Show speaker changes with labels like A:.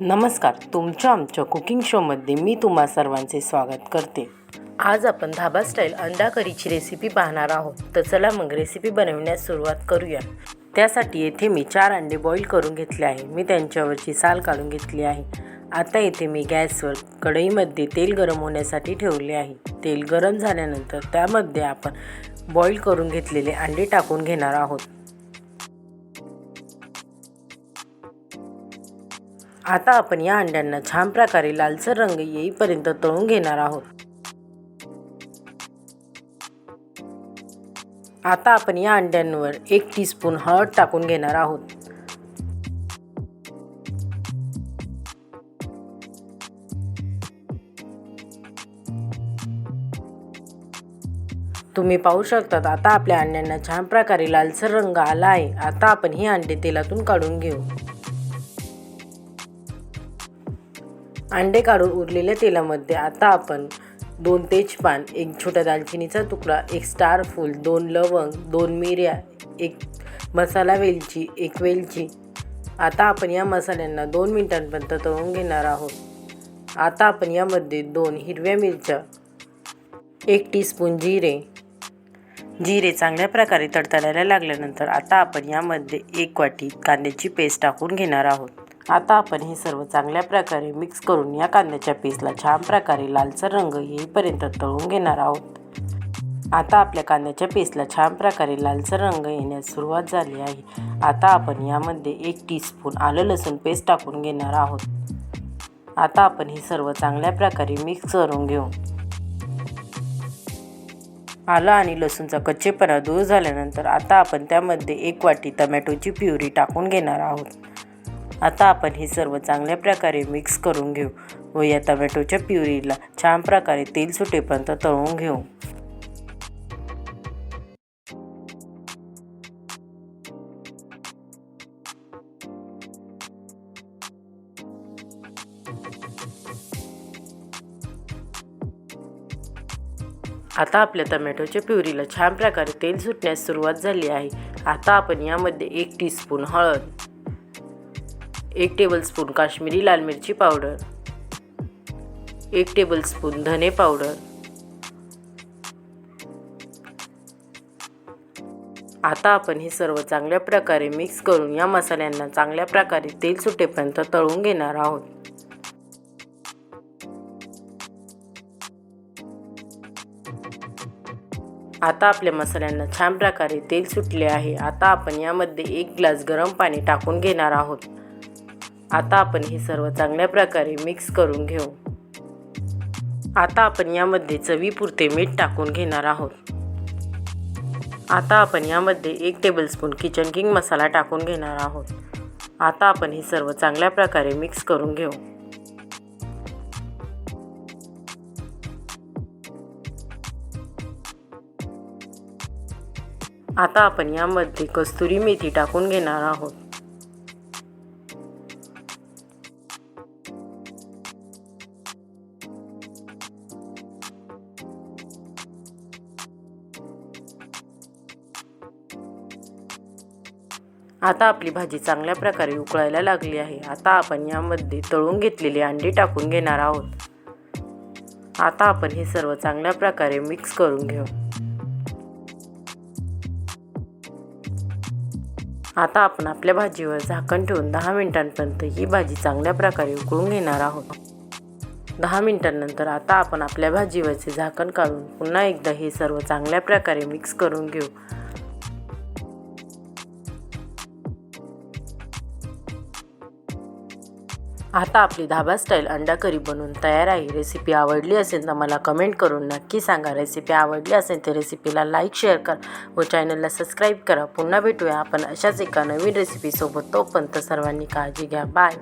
A: नमस्कार, तुमच्या आमच्या कुकिंग शोमध्ये मी तुम्हा सर्वांचे स्वागत करते। आज आपण धाबा स्टाईल अंडा करीची रेसिपी पाहणार आहोत। तर चला मग रेसिपी बनवण्यास सुरुवात करूया। त्यासाठी येथे मी 4 अंडे बॉईल करून घेतले आहे। मी त्यांच्यावरची साल काढून घेतली आहे। आता येथे मी गॅसवर कढईमध्ये तेल गरम होण्यासाठी ठेवले आहे। तेल गरम झाल्यानंतर त्यामध्ये आपण बॉईल करून घेतलेले अंडे टाकून घेणार आहोत। आता आपण या अंड्यांना छान प्रकारे लालसर रंग येईपर्यंत तळून घेणार आहोत। आता आपण या अंड्यांवर 1 टीस्पून हळद टाकून घेणार आहोत। तुम्ही पाहू शकता आता आपल्या अंड्यांना छान प्रकारे लालसर रंग आला आहे। आता आपण ही अंडे तेलातून काढून घेऊ। अंडे काढून उरलेल्या तेलामध्ये आता आपण 2 तेजपान, 1 छोटा दालचिनीचा तुकडा, 1 स्टार फूल, 2 लवंग, 2 मिऱ्या, 1 मसाला वेलची, 1 वेलची। आता आपण या मसाल्यांना 2 मिनिटांपर्यंत तळून घेणार आहोत। आता आपण यामध्ये 2 हिरव्या मिरच्या, 1 टीस्पून जिरे चांगल्या प्रकारे तडतडायला लागल्यानंतर आता आपण यामध्ये 1 वाटी कांद्याची पेस्ट टाकून घेणार आहोत। आता आपण हे सर्व चांगल्या प्रकारे मिक्स करून या कांद्याच्या पेस्टला छान प्रकारे लालसर रंग येईपर्यंत तळून घेणार आहोत। आता आपल्या कांद्याच्या पेस्टला छान प्रकारे लालसर रंग येण्यास सुरुवात झाली आहे। आता आपण यामध्ये 1 टीस्पून आलं लसूण पेस्ट टाकून घेणार आहोत। आता आपण हे सर्व चांगल्या प्रकारे मिक्स करून घेऊ। आलं आणि लसूणचा कच्चेपणा दूर झाल्यानंतर आता आपण त्यामध्ये 1 वाटी टोमॅटोची प्युरी टाकून घेणार आहोत। आता आपण हे सर्व चांगल्या प्रकारे मिक्स करून घेऊ व या टोमॅटोच्या प्युरीला छान प्रकारे तेल सुटेपर्यंत तळून घेऊ। आता आपल्या टोमॅटोच्या प्युरीला छान प्रकारे तेल सुटण्यास सुरुवात झाली आहे। आता आपण यामध्ये 1 टीस्पून हळद, 1 टेबलस्पून काश्मीरी लाल मिरची पावडर, 1 टेबलस्पून धने पावडर, आता आपण हे सर्व चांगल्या प्रकारे मिक्स करून या मसाल्यांना चांगल्या प्रकारे तेल सुटेपर्यंत तळून घेणार आहोत। आता आपल्या मसाल्यांना छान प्रकारे तेल सुटले आहे। आता आपण यामध्ये 1 ग्लास गरम पाणी टाकून घेणार आहोत। आता आपण हे सर्व चांगल्या प्रकारे मिक्स करून घेऊ। आता आपण यामध्ये चवीपुरते मीठ टाकून घेणार आहोत। आता आपण यामध्ये 1 टेबलस्पून किचन किंग मसाला टाकून घेणार आहोत। आता आपण हे सर्व चांगल्या प्रकारे मिक्स करून घेऊ। आता आपण यामध्ये कस्तुरी मेथी टाकून घेणार आहोत। आता आपली भाजी चांगल्या प्रकारे उकळायला लागली आहे। आता आपण यामध्ये तळून घेतलेले अंडे टाकून घेणार आहोत। आता आपण हे सर्व चांगल्या प्रकारे मिक्स करून घेऊ। आता आपण आपल्या भाजीवर झाकण ठेवून 10 मिनिटांपर्यंत ही भाजी चांगल्या प्रकारे उकळून घेणार आहोत। 10 मिनिटांनंतर आता आपण आपल्या भाजीवरचे झाकण काढून पुन्हा एकदा हे सर्व चांगल्या प्रकारे मिक्स करून घेऊ। आता आपली धाबा स्टाईल अंडा करी बनवून तयार आहे। रेसिपी आवडली असेल तर मला कमेंट करून नक्की सांगा। रेसिपी आवडली असेल तर रेसिपीला लाईक, शेअर करा व चॅनलला सबस्क्राईब करा। पुन्हा भेटूया आपण अशाच एका नवीन रेसिपीसोबत। तोपर्यंत सर्वांनी काळजी घ्या। बाय।